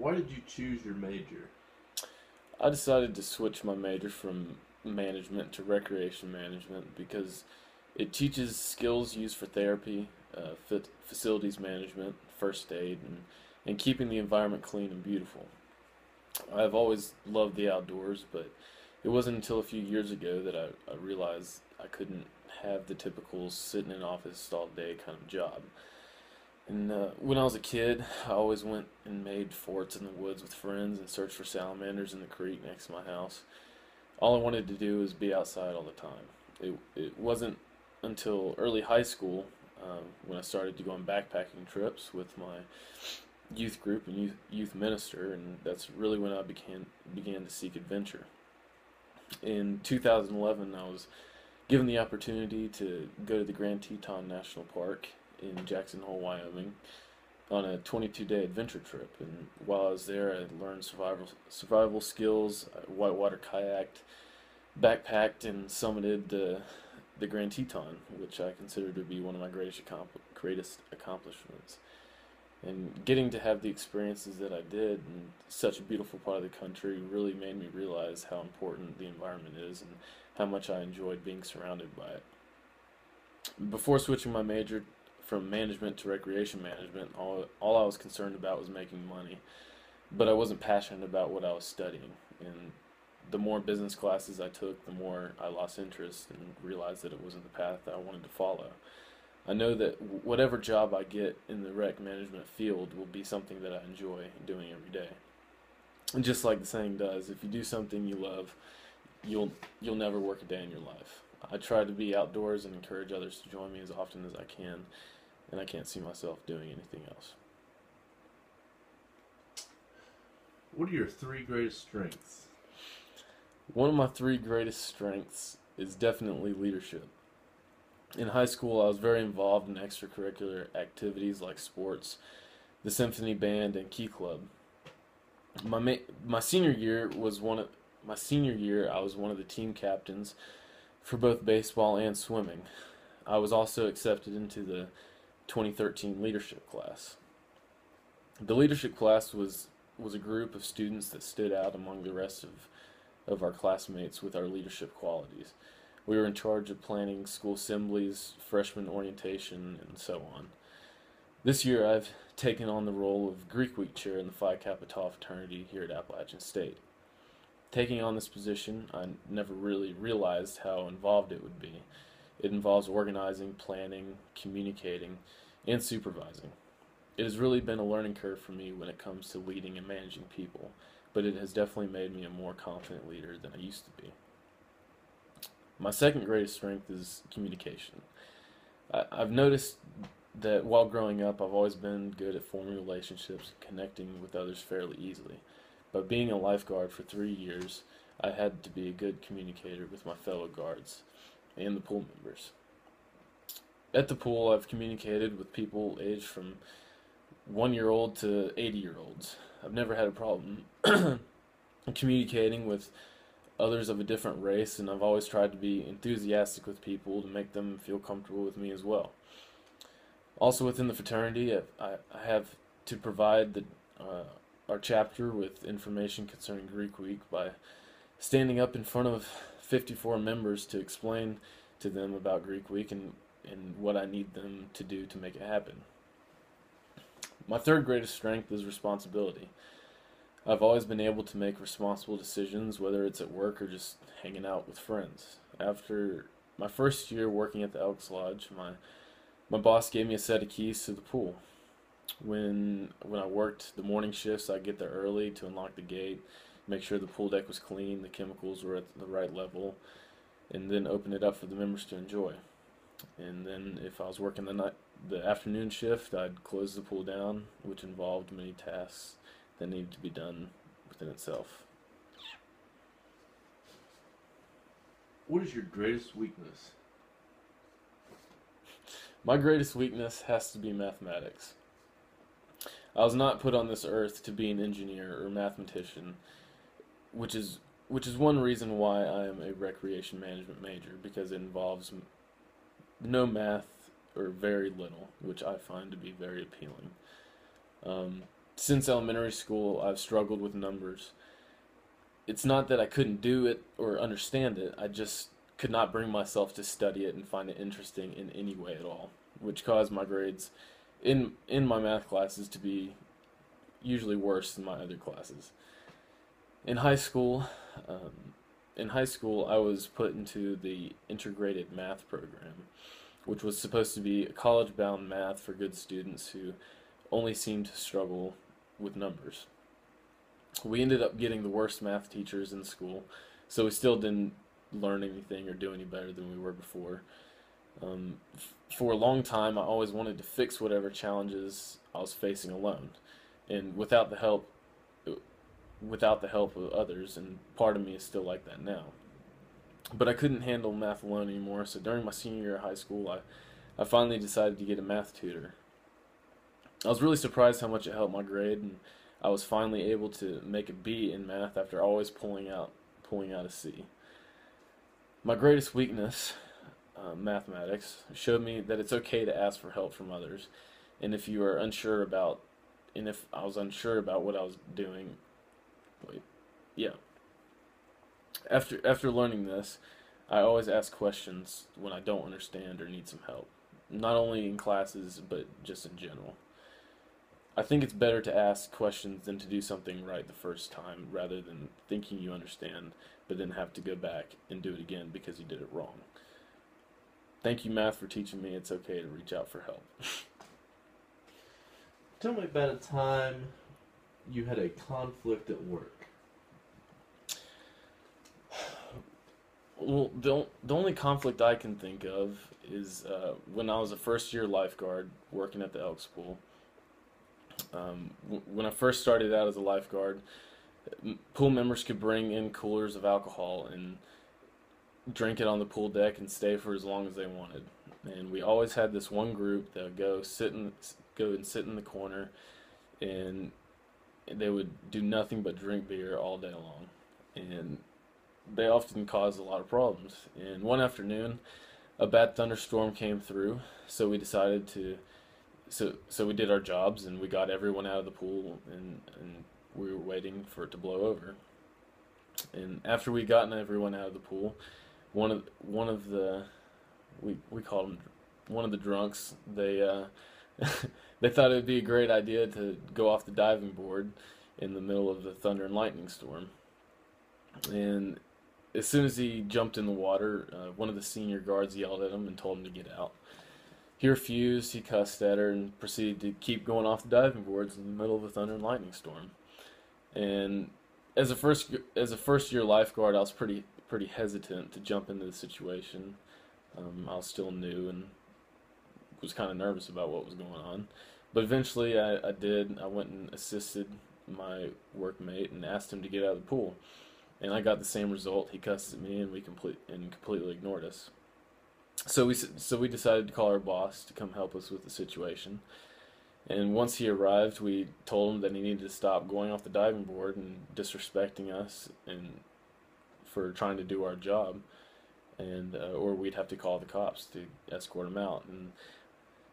Why did you choose your major? I decided to switch my major from management to recreation management because it teaches skills used for therapy, facilities management, first aid, and keeping the environment clean and beautiful. I've always loved the outdoors, but it wasn't until a few years ago that I realized I couldn't have the typical sit in an office all day kind of job. And when I was a kid, I always went and made forts in the woods with friends and searched for salamanders in the creek next to my house. All I wanted to do was be outside all the time. It wasn't until early high school when I started to go on backpacking trips with my youth group and youth minister, and that's really when I began to seek adventure. In 2011, I was given the opportunity to go to the Grand Teton National Park in Jackson Hole, Wyoming, on a 22-day adventure trip. And while I was there, I learned survival skills, I whitewater kayaked, backpacked, and summited the Grand Teton, which I consider to be one of my greatest accomplishments. And getting to have the experiences that I did in such a beautiful part of the country really made me realize how important the environment is and how much I enjoyed being surrounded by it. Before switching my major from management to recreation management, all I was concerned about was making money, but I wasn't passionate about what I was studying. And the more business classes I took, the more I lost interest and realized that it wasn't the path that I wanted to follow. I know that whatever job I get in the rec management field will be something that I enjoy doing every day. And just like the saying does, if you do something you love, you'll never work a day in your life. I try to be outdoors and encourage others to join me as often as I can, and I can't see myself doing anything else. What are your three greatest strengths? One of my three greatest strengths is definitely leadership. In high school, I was very involved in extracurricular activities like sports, the symphony band, and key club. My senior year was one of my senior year. I was one of the team captains for both baseball and swimming. I was also accepted into the 2013 leadership class. The leadership class was a group of students that stood out among the rest of our classmates with our leadership qualities. We were in charge of planning school assemblies, freshman orientation, and so on. This year, I've taken on the role of Greek Week chair in the Phi Kappa Tau fraternity here at Appalachian State. Taking on this position, I never really realized how involved it would be. It involves organizing, planning, communicating, and supervising. It has really been a learning curve for me when it comes to leading and managing people, but it has definitely made me a more confident leader than I used to be. My second greatest strength is communication. I've noticed that while growing up, I've always been good at forming relationships and connecting with others fairly easily. But being a lifeguard for 3 years, I had to be a good communicator with my fellow guards and the pool members. At the pool, I've communicated with people aged from 1 year old to 80-year olds. I've never had a problem communicating with others of a different race, and I've always tried to be enthusiastic with people to make them feel comfortable with me as well. Also, within the fraternity, I have to provide our chapter with information concerning Greek Week by standing up in front of 54 members to explain to them about Greek Week and what I need them to do to make it happen. My third greatest strength is responsibility. I've always been able to make responsible decisions, whether it's at work or just hanging out with friends. After my first year working at the Elks Lodge, my boss gave me a set of keys to the pool. When I worked the morning shifts, I'd get there early to unlock the gate, make sure the pool deck was clean, the chemicals were at the right level, and then open it up for the members to enjoy. And then if I was working the afternoon shift, I'd close the pool down, which involved many tasks that needed to be done within itself. What is your greatest weakness? My greatest weakness has to be mathematics. I was not put on this earth to be an engineer or mathematician, which is one reason why I am a recreation management major, because it involves no math or very little, which I find to be very appealing. Since elementary school, I've struggled with numbers. It's not that I couldn't do it or understand it, I just could not bring myself to study it and find it interesting in any way at all, which caused my grades in my math classes to be usually worse than my other classes. In high school, I was put into the integrated math program, which was supposed to be college-bound math for good students who only seemed to struggle with numbers. We ended up getting the worst math teachers in school, so we still didn't learn anything or do any better than we were before. For a long time, I always wanted to fix whatever challenges I was facing alone, and without the help of others, and part of me is still like that now. But I couldn't handle math alone anymore, so during my senior year of high school, I finally decided to get a math tutor. I was really surprised how much it helped my grade, and I was finally able to make a B in math after always pulling out a C. My greatest weakness, mathematics, showed me that it's okay to ask for help from others, and if I was unsure about what I was doing, wait, yeah. After learning this, I always ask questions when I don't understand or need some help, not only in classes but just in general. I think it's better to ask questions than to do something right the first time rather than thinking you understand but then have to go back and do it again because you did it wrong. Thank you, math, for teaching me it's okay to reach out for help. Tell me about a time you had a conflict at work. Well, the only conflict I can think of is when I was a first year lifeguard working at the Elks Pool. When I first started out as a lifeguard, pool members could bring in coolers of alcohol and drink it on the pool deck and stay for as long as they wanted. And we always had this one group that would go and sit in the corner, and they would do nothing but drink beer all day long. And they often caused a lot of problems. And one afternoon, a bad thunderstorm came through, so we decided to so we did our jobs and we got everyone out of the pool, and we were waiting for it to blow over. And after we gotten everyone out of the pool, one of the we called him one of the drunks. They thought it would be a great idea to go off the diving board in the middle of the thunder and lightning storm. And as soon as he jumped in the water, one of the senior guards yelled at him and told him to get out. He refused, he cussed at her, and proceeded to keep going off the diving boards in the middle of a thunder and lightning storm. And as a first year lifeguard, I was pretty hesitant to jump into the situation. I was still new and was kind of nervous about what was going on. But eventually I did. I went and assisted my workmate and asked him to get out of the pool. And I got the same result. He cussed at me, and completely ignored us. So we decided to call our boss to come help us with the situation. And once he arrived, we told him that he needed to stop going off the diving board and disrespecting us and for trying to do our job, and or we'd have to call the cops to escort him out. And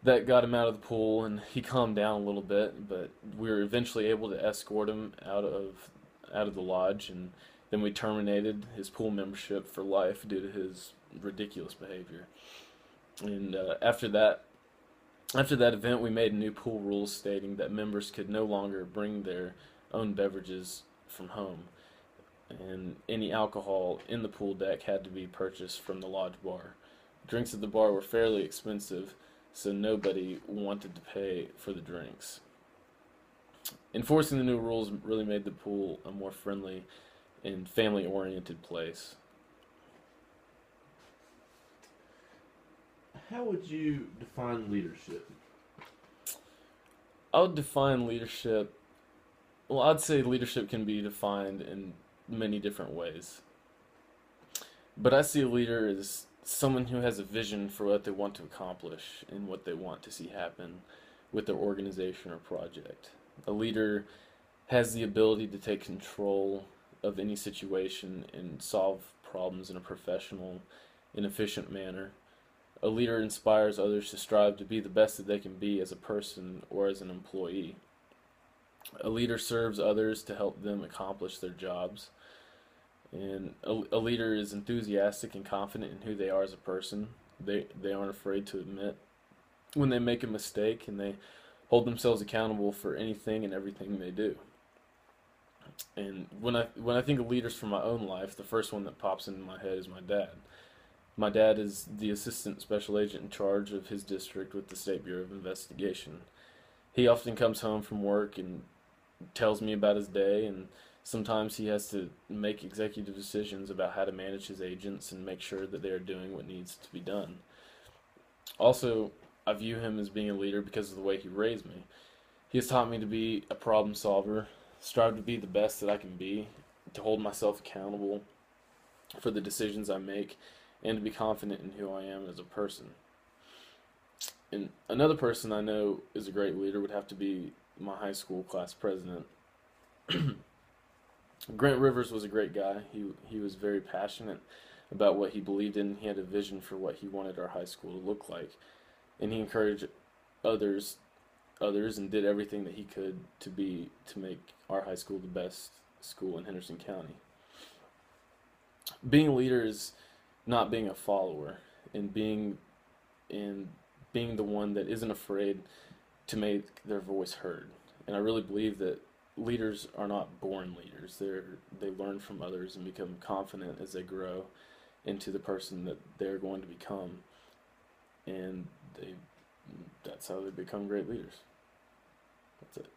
that got him out of the pool, and he calmed down a little bit. But we were eventually able to escort him out of the lodge, and then we terminated his pool membership for life due to his ridiculous behavior. And after that event, we made new pool rules stating that members could no longer bring their own beverages from home, and any alcohol in the pool deck had to be purchased from the lodge bar. Drinks at the bar were fairly expensive, so nobody wanted to pay for the drinks. Enforcing the new rules really made the pool a more friendly and family-oriented place. How would you define leadership? I would define leadership, well, I'd say leadership can be defined in many different ways. But I see a leader as someone who has a vision for what they want to accomplish and what they want to see happen with their organization or project. A leader has the ability to take control of any situation and solve problems in a professional and efficient manner. A leader inspires others to strive to be the best that they can be as a person or as an employee. A leader serves others to help them accomplish their jobs. And a leader is enthusiastic and confident in who they are as a person. They aren't afraid to admit when they make a mistake, and they hold themselves accountable for anything and everything they do. And when I think of leaders from my own life, the first one that pops into my head is my dad. My dad is the assistant special agent in charge of his district with the State Bureau of Investigation. He often comes home from work and tells me about his day, and sometimes he has to make executive decisions about how to manage his agents and make sure that they are doing what needs to be done. Also, I view him as being a leader because of the way he raised me. He has taught me to be a problem solver, strive to be the best that I can be, to hold myself accountable for the decisions I make, and to be confident in who I am as a person. And another person I know is a great leader would have to be my high school class president. Grant Rivers was a great guy. He was very passionate about what he believed in. He had a vision for what he wanted our high school to look like, and he encouraged others and did everything that he could to make our high school the best school in Henderson County. Being a leader is not being a follower, and being the one that isn't afraid to make their voice heard. And I really believe that leaders are not born leaders. They learn from others and become confident as they grow into the person that they're going to become, and that's how they become great leaders. That's it.